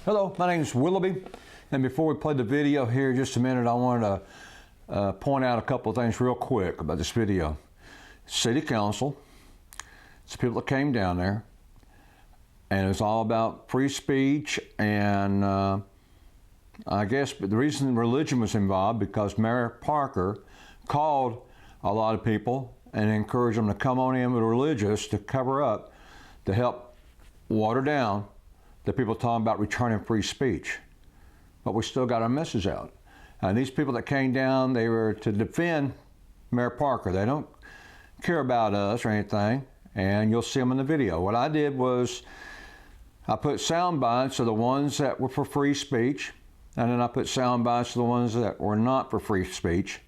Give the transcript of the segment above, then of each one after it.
Hello, my name is Willoughby, and before we play the video here just a minute, I wanted to point out a couple of things real quick about this video. City Council, it's the people that came down there, and it's all about free speech, and I guess the reason religion was involved because Mayor Parker called a lot of people and encouraged them to come on in with religious to cover up, to help water down the people talking about returning free speech. But we still got our message out. And these people that came down, they were to defend Mayor Parker. They don't care about us or anything, and you'll see them in the video. What I did was I put sound bites of the ones that were for free speech, and then I put sound bites of the ones that were not for free speech.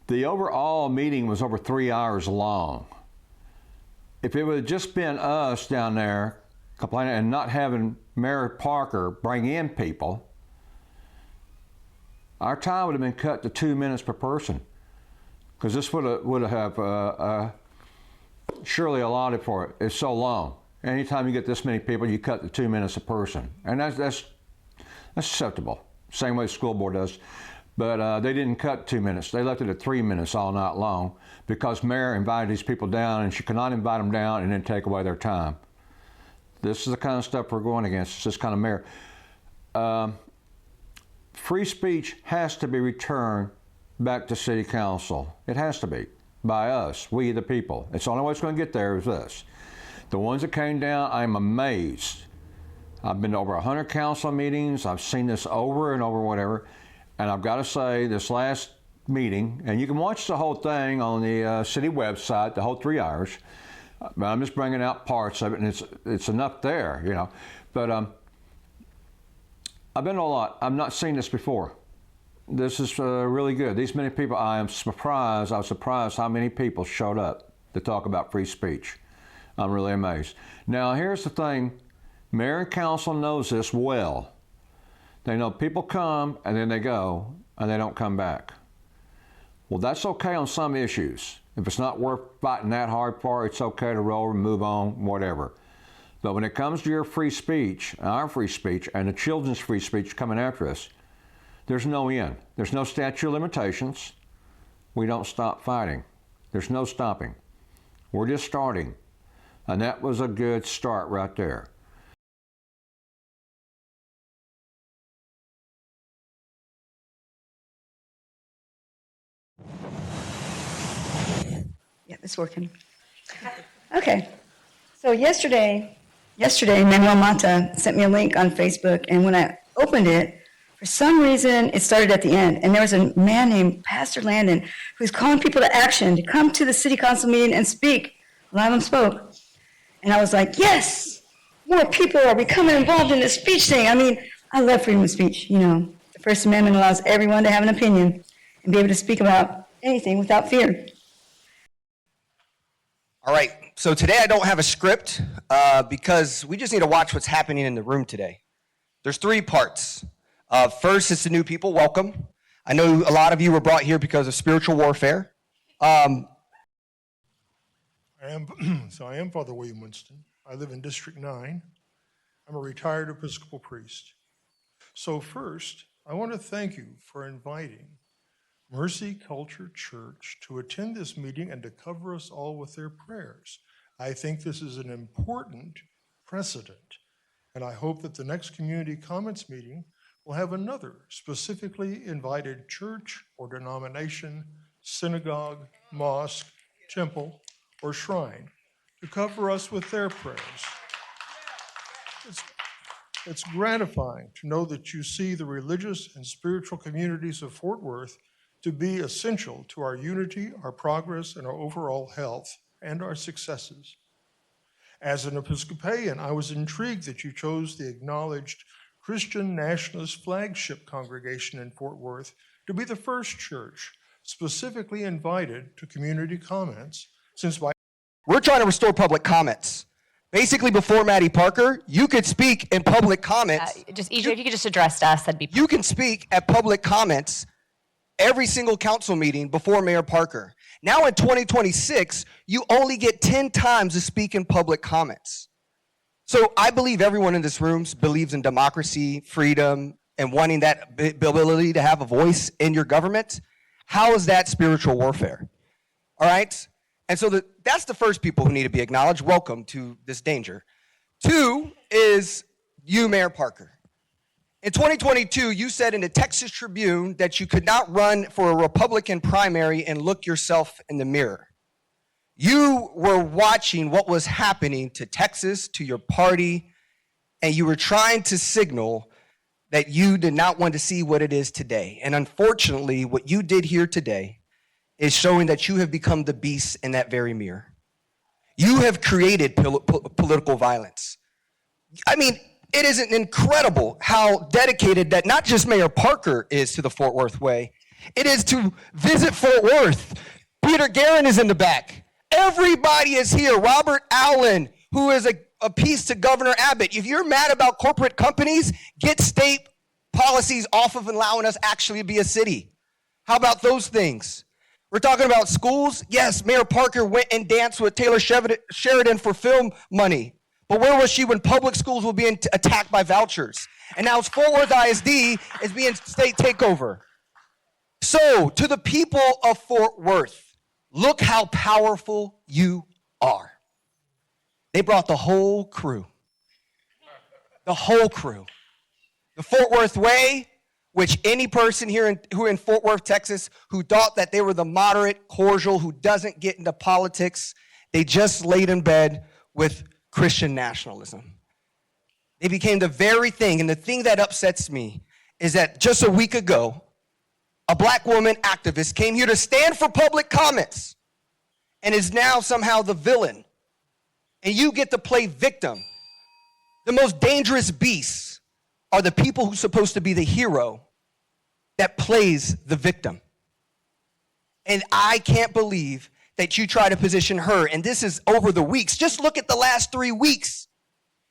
The overall meeting was over 3 hours long. If it would have just been us down there complaining and not having Mayor Parker bring in people, our time would have been cut to 2 minutes per person, because this would have surely allotted for it. It's so long. Anytime you get this many people, you cut to 2 minutes a person, and that's acceptable. Same way the school board does. But they didn't cut 2 minutes. They left it at 3 minutes all night long because Mayor invited these people down, and she could not invite them down and then take away their time. This is the kind of stuff we're going against. It's this kind of mayor. Free speech has to be returned back to City Council. It has to be, by us, we the people. It's the only way it's going to get there is this. The ones that came down, I'm amazed. I've been to over 100 council meetings. I've seen this over and over, whatever. And I've got to say, this last meeting, and you can watch the whole thing on the city website, the whole 3 hours. But I'm just bringing out parts of it, and it's enough there, you know. But I've been to a lot. I've not seen this before. This is really good. These many people, I was surprised how many people showed up to talk about free speech. I'm really amazed. Now, here's the thing. Mayor and council knows this well. They know people come, and then they go, and they don't come back. Well, that's okay on some issues. If it's not worth fighting that hard for, it's okay to roll and move on, whatever. But when it comes to your free speech, our free speech, and the children's free speech coming after us, there's no end. There's no statute of limitations. We don't stop fighting. There's no stopping. We're just starting. And that was a good start right there. Yeah, it's working. Okay. So yesterday, Manuel Mata sent me a link on Facebook, and when I opened it, for some reason, it started at the end, and there was a man named Pastor Landon who's calling people to action, to come to the city council meeting and speak. A lot of them spoke. And I was like, yes, more people are becoming involved in this speech thing. I mean, I love freedom of speech. You know, the First Amendment allows everyone to have an opinion and be able to speak about anything without fear. All right, so today I don't have a script because we just need to watch what's happening in the room today. There's 3 parts. First, it's the new people, welcome. I know a lot of you were brought here because of spiritual warfare. I am Father William Winston. I live in District 9. I'm a retired Episcopal priest. So first, I want to thank you for inviting Mercy Culture Church to attend this meeting and to cover us all with their prayers. I think this is an important precedent, and I hope that the next community comments meeting will have another specifically invited church or denomination, synagogue, mosque, temple, or shrine to cover us with their prayers. It's gratifying to know that you see the religious and spiritual communities of Fort Worth to be essential to our unity, our progress, and our overall health, and our successes. As an Episcopalian, I was intrigued that you chose the acknowledged Christian Nationalist flagship congregation in Fort Worth to be the first church specifically invited to community comments, since by We're trying to restore public comments. Basically, before Maddie Parker, you could speak in public comments. Just EJ, if you could just address us, that'd be perfect. You can speak at public comments every single council meeting before Mayor Parker. Now in 2026, you only get 10 times to speak in public comments. So I believe everyone in this room believes in democracy, freedom, and wanting that ability to have a voice in your government. How is that spiritual warfare? All right? And so that's the first people who need to be acknowledged. Welcome to this danger. 2 is you, Mayor Parker. In 2022, you said in the Texas Tribune that you could not run for a Republican primary and look yourself in the mirror. You were watching what was happening to Texas, to your party, and you were trying to signal that you did not want to see what it is today. And unfortunately, what you did here today is showing that you have become the beast in that very mirror. You have created political violence. I mean, it is incredible how dedicated that not just Mayor Parker is to the Fort Worth way, it is to visit Fort Worth. Peter Guerin is in the back. Everybody is here. Robert Allen, who is a piece to Governor Abbott. If you're mad about corporate companies, get state policies off of allowing us actually to be a city. How about those things? We're talking about schools. Yes, Mayor Parker went and danced with Taylor Sheridan for film money. But where was she when public schools were being attacked by vouchers? And now Fort Worth ISD is being state takeover. So, to the people of Fort Worth, look how powerful you are. They brought the whole crew. The whole crew. The Fort Worth way, which any person here who in Fort Worth, Texas, who thought that they were the moderate, cordial, who doesn't get into politics, they just laid in bed with Christian nationalism. They became the very thing, and the thing that upsets me is that just a week ago, a black woman activist came here to stand for public comments and is now somehow the villain. And you get to play victim. The most dangerous beasts are the people who's supposed to be the hero that plays the victim. And I can't believe that you try to position her, and this is over the weeks. Just look at the last 3 weeks.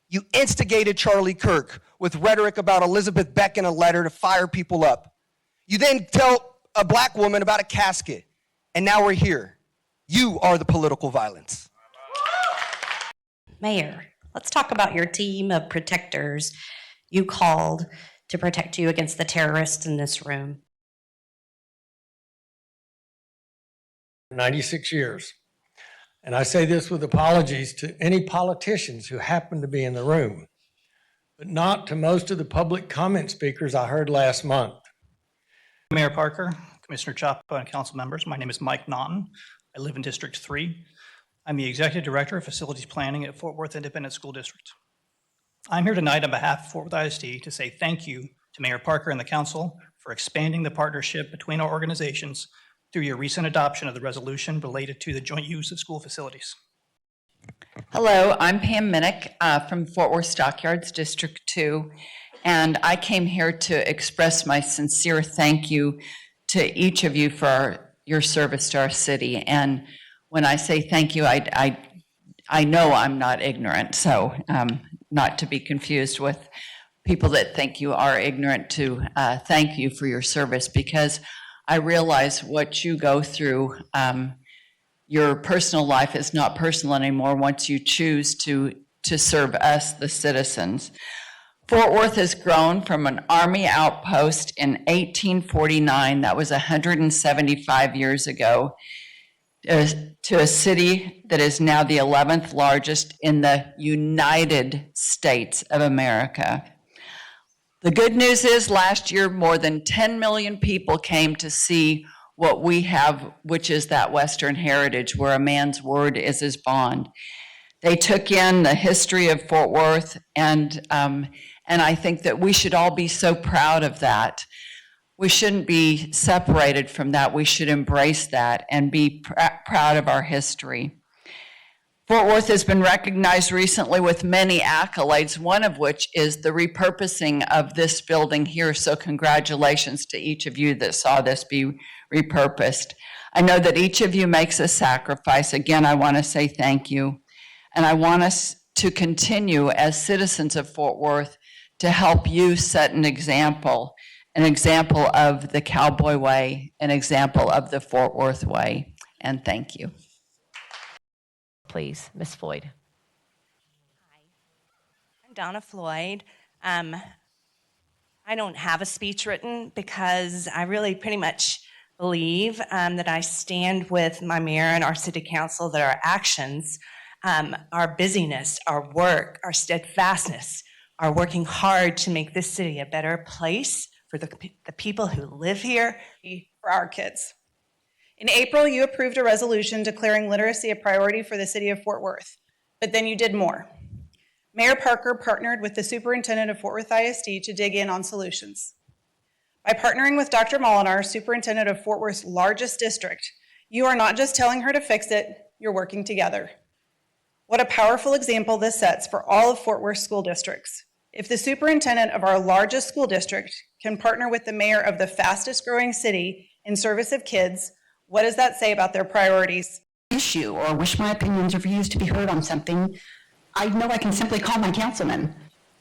You instigated Charlie Kirk with rhetoric about Elizabeth Beck in a letter to fire people up. You then tell a black woman about a casket, and now we're here. You are the political violence. Mayor, let's talk about your team of protectors you called to protect you against the terrorists in this room. 96 years. And I say this with apologies to any politicians who happen to be in the room, but not to most of the public comment speakers I heard last month. Mayor Parker, Commissioner Chapa, and council members, my name is Mike Naughton. I live in District 3. I'm the Executive Director of Facilities Planning at Fort Worth Independent School District. I'm here tonight on behalf of Fort Worth ISD to say thank you to Mayor Parker and the council for expanding the partnership between our organizations through your recent adoption of the resolution related to the joint use of school facilities. Hello, I'm Pam Minnick from Fort Worth Stockyards, District 2, and I came here to express my sincere thank you to each of you for your service to our city. And when I say thank you, I know I'm not ignorant, so not to be confused with people that think you are ignorant, to thank you for your service, because I realize what you go through. Your personal life is not personal anymore once you choose to serve us, the citizens. Fort Worth has grown from an Army outpost in 1849, that was 175 years ago, to a city that is now the 11th largest in the United States of America. The good news is last year, more than 10 million people came to see what we have, which is that Western heritage where a man's word is his bond. They took in the history of Fort Worth, and I think that we should all be so proud of that. We shouldn't be separated from that. We should embrace that and be proud of our history. Fort Worth has been recognized recently with many accolades, one of which is the repurposing of this building here. So congratulations to each of you that saw this be repurposed. I know that each of you makes a sacrifice. Again, I want to say thank you. And I want us to continue as citizens of Fort Worth to help you set an example of the Cowboy Way, an example of the Fort Worth Way. And thank you. Please, Ms. Floyd. Donna Floyd. I don't have a speech written because I really pretty much believe that I stand with my mayor and our city council, that our actions, our busyness, our work, our steadfastness are working hard to make this city a better place for the people who live here. For our kids. In April, you approved a resolution declaring literacy a priority for the city of Fort Worth, but then you did more. Mayor Parker partnered with the superintendent of Fort Worth ISD to dig in on solutions. By partnering with Dr. Molinar, superintendent of Fort Worth's largest district, you are not just telling her to fix it, you're working together. What a powerful example this sets for all of Fort Worth school districts. If the superintendent of our largest school district can partner with the mayor of the fastest growing city in service of kids, what does that say about their priorities? Issue or wish my opinions or views to be heard on something, I know I can simply call my councilman.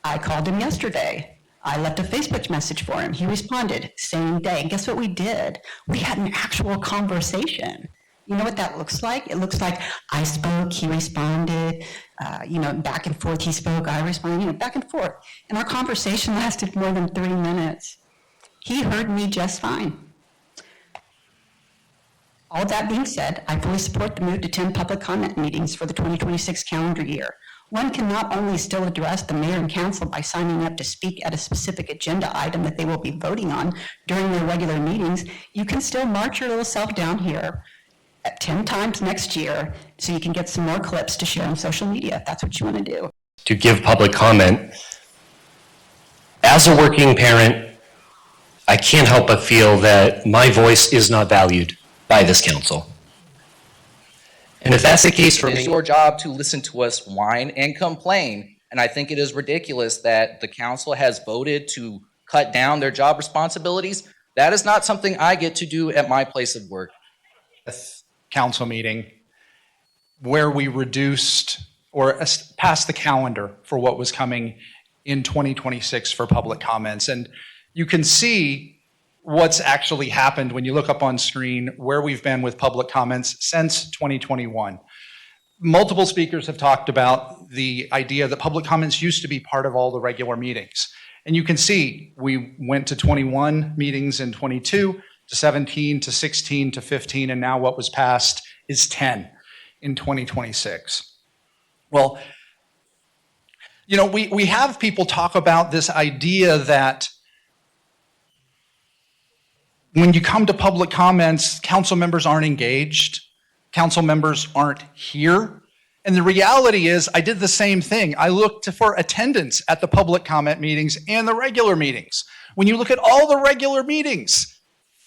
I called him yesterday. I left a Facebook message for him. He responded same day. And guess what we did? We had an actual conversation. You know what that looks like? It looks like I spoke, he responded, back and forth, he spoke, I responded, back and forth. And our conversation lasted more than 3 minutes. He heard me just fine. All that being said, I fully support the move to 10 public comment meetings for the 2026 calendar year. One can not only still address the mayor and council by signing up to speak at a specific agenda item that they will be voting on during their regular meetings, you can still march your little self down here at 10 times next year so you can get some more clips to share on social media if that's what you want to do. To give public comment. As a working parent, I can't help but feel that my voice is not valued by this council. And if that's the case for me, it's your job to listen to us whine and complain. And I think it is ridiculous that the council has voted to cut down their job responsibilities. That is not something I get to do at my place of work. Council meeting where we reduced or passed the calendar for what was coming in 2026 for public comments. And you can see what's actually happened when you look up on screen where we've been with public comments since 2021. Multiple speakers have talked about the idea that public comments used to be part of all the regular meetings. And you can see we went to 21 meetings in 22, to 17, to 16, to 15, and now what was passed is 10 in 2026. Well, we have people talk about this idea that when you come to public comments, council members aren't engaged, council members aren't here. And the reality is I did the same thing. I looked for attendance at the public comment meetings and the regular meetings. When you look at all the regular meetings,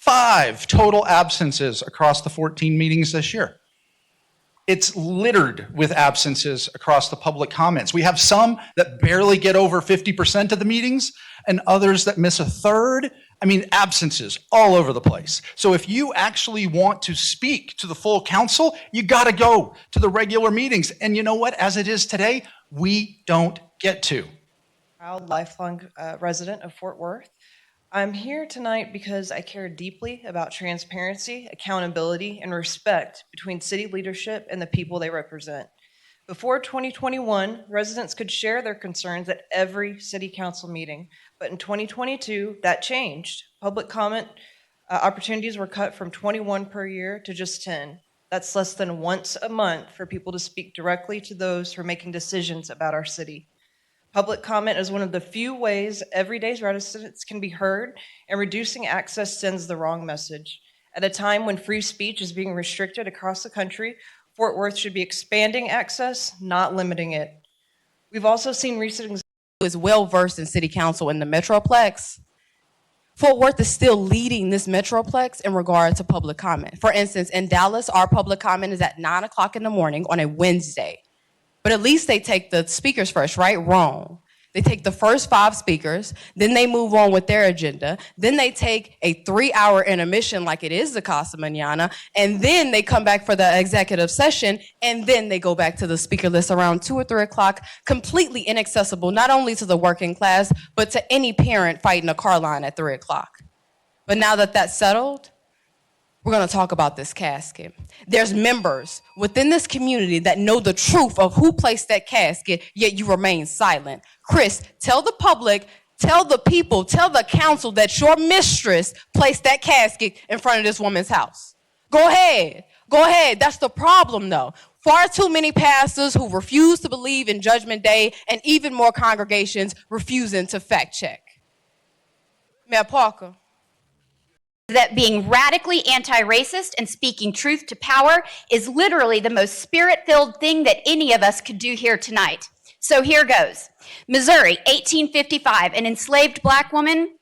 5 total absences across the 14 meetings this year. It's littered with absences across the public comments. We have some that barely get over 50% of the meetings and others that miss a third. I mean, absences all over the place. So if you actually want to speak to the full council, you got to go to the regular meetings. And you know what? As it is today, we don't get to. Proud lifelong resident of Fort Worth. I'm here tonight because I care deeply about transparency, accountability, and respect between city leadership and the people they represent. Before 2021, residents could share their concerns at every city council meeting, but in 2022, that changed. Public comment opportunities were cut from 21 per year to just 10. That's less than once a month for people to speak directly to those who are making decisions about our city. Public comment is one of the few ways everyday residents can be heard, and reducing access sends the wrong message. At a time when free speech is being restricted across the country, Fort Worth should be expanding access, not limiting it. We've also seen recent examples. Is well versed in city council in the Metroplex. Fort Worth is still leading this Metroplex in regard to public comment. For instance, in Dallas, our public comment is at 9 o'clock in the morning on a Wednesday. But at least they take the speakers first, right? Wrong. They take the first 5 speakers, then they move on with their agenda, then they take a 3-hour intermission like it is the Casa Mañana, and then they come back for the executive session, and then they go back to the speaker list around 2 or 3 o'clock, completely inaccessible, not only to the working class, but to any parent fighting a car line at 3 o'clock. But now that that's settled, we're going to talk about this casket. There's members within this community that know the truth of who placed that casket, yet you remain silent. Chris, tell the public, tell the people, tell the council that your mistress placed that casket in front of this woman's house. Go ahead. Go ahead. That's the problem, though. Far too many pastors who refuse to believe in Judgment Day, and even more congregations refusing to fact check. Mayor Parker. That being radically anti-racist and speaking truth to power is literally the most spirit-filled thing that any of us could do here tonight. So here goes. Missouri, 1855, an enslaved black woman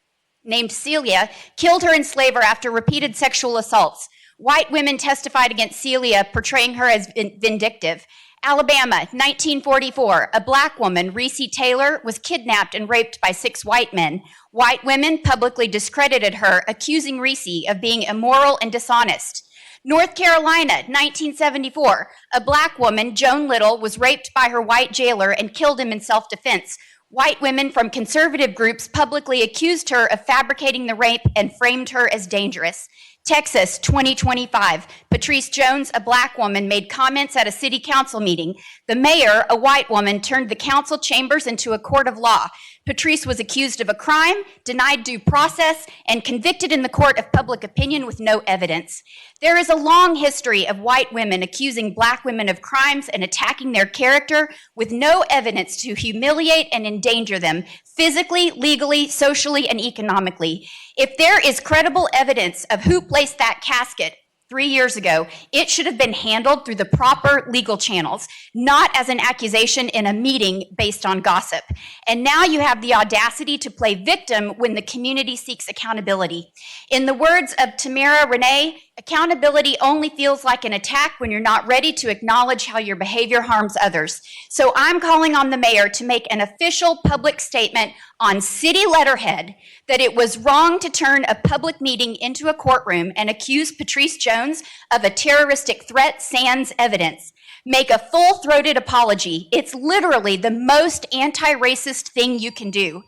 named Celia killed her enslaver after repeated sexual assaults. White women testified against Celia, portraying her as vindictive. Alabama, 1944, a black woman, Reese Taylor, was kidnapped and raped by 6 white men. White women publicly discredited her, accusing Reese of being immoral and dishonest. North Carolina, 1974, a black woman, Joan Little, was raped by her white jailer and killed him in self-defense. White women from conservative groups publicly accused her of fabricating the rape and framed her as dangerous. Texas, 2025, Patrice Jones, a black woman, made comments at a city council meeting. The mayor, a white woman, turned the council chambers into a court of law. Patrice was accused of a crime, denied due process, and convicted in the court of public opinion with no evidence. There is a long history of white women accusing black women of crimes and attacking their character with no evidence to humiliate and endanger them physically, legally, socially, and economically. If there is credible evidence of who placed that casket 3 years ago, it should have been handled through the proper legal channels, not as an accusation in a meeting based on gossip. And now you have the audacity to play victim when the community seeks accountability. In the words of Tamara Renee, accountability only feels like an attack when you're not ready to acknowledge how your behavior harms others. So I'm calling on the mayor to make an official public statement on city letterhead that it was wrong to turn a public meeting into a courtroom and accuse Patrice Jones of a terroristic threat sans evidence. Make a full-throated apology. It's literally the most anti-racist thing you can do.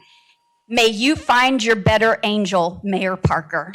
May you find your better angel, Mayor Parker.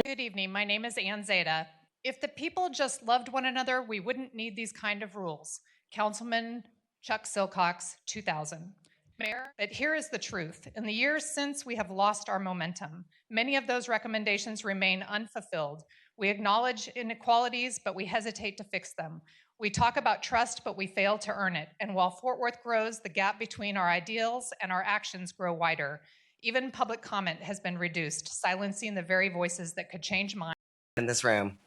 Good evening. My name is Ann Zeta. If the people just loved one another, we wouldn't need these kind of rules. Councilman Chuck Silcox, 2000. Mayor, but here is the truth. In the years since, we have lost our momentum. Many of those recommendations remain unfulfilled. We acknowledge inequalities, but we hesitate to fix them. We talk about trust, but we fail to earn it. And while Fort Worth grows, the gap between our ideals and our actions grow wider. Even public comment has been reduced, silencing the very voices that could change minds in this room.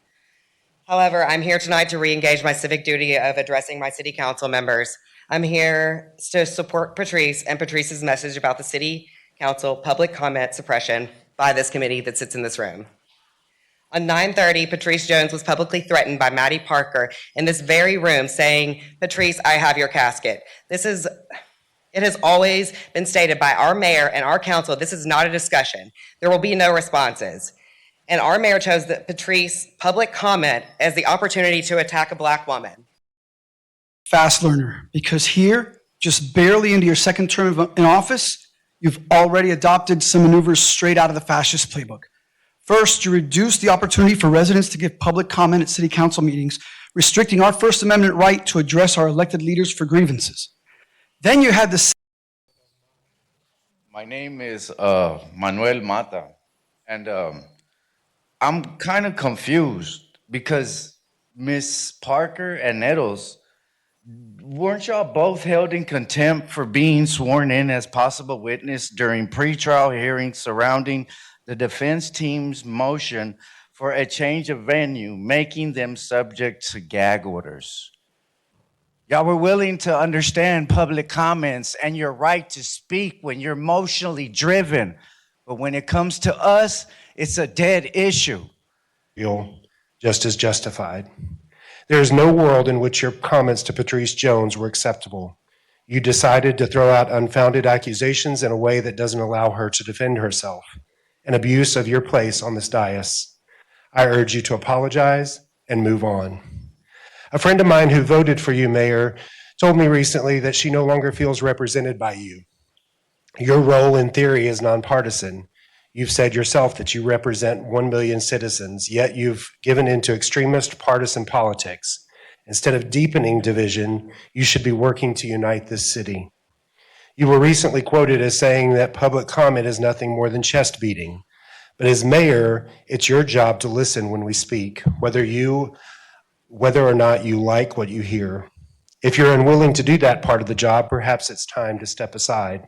However, I'm here tonight to re-engage my civic duty of addressing my city council members. I'm here to support Patrice and Patrice's message about the city council public comment suppression by this committee that sits in this room. On 9/30, Patrice Jones was publicly threatened by Maddie Parker in this very room saying, "Patrice, I have your casket." It has always been stated by our mayor and our council, this is not a discussion. There will be no responses. And our mayor chose the Patrice public comment as the opportunity to attack a black woman. Fast learner, because here, just barely into your second term in office, you've already adopted some maneuvers straight out of the fascist playbook. First, you reduced the opportunity for residents to give public comment at city council meetings, restricting our First Amendment right to address our elected leaders for grievances. Then you had the... My name is Manuel Mata, and I'm kind of confused because Ms. Parker and Nettles, weren't y'all both held in contempt for being sworn in as possible witness during pretrial hearings surrounding the defense team's motion for a change of venue, making them subject to gag orders? Y'all were willing to understand public comments and your right to speak when you're emotionally driven. But when it comes to us, it's a dead issue. Feel just as justified. There is no world in which your comments to Patrice Jones were acceptable. You decided to throw out unfounded accusations in a way that doesn't allow her to defend herself, an abuse of your place on this dais. I urge you to apologize and move on. A friend of mine who voted for you, Mayor, told me recently that she no longer feels represented by you. Your role in theory is nonpartisan. You've said yourself that you represent 1 million citizens, yet you've given into extremist partisan politics. Instead of deepening division, you should be working to unite this city. You were recently quoted as saying that public comment is nothing more than chest beating. But as mayor, it's your job to listen when we speak, whether or not you like what you hear. If you're unwilling to do that part of the job, perhaps it's time to step aside.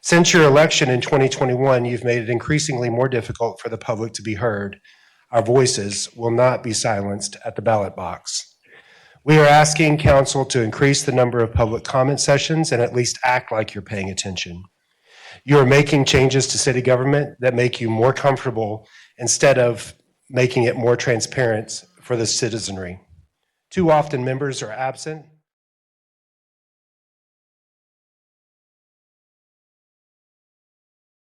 Since your election in 2021, you've made it increasingly more difficult for the public to be heard. Our voices will not be silenced at the ballot box. We are asking council to increase the number of public comment sessions and at least act like you're paying attention. You are making changes to city government that make you more comfortable instead of making it more transparent for the citizenry. Too often members are absent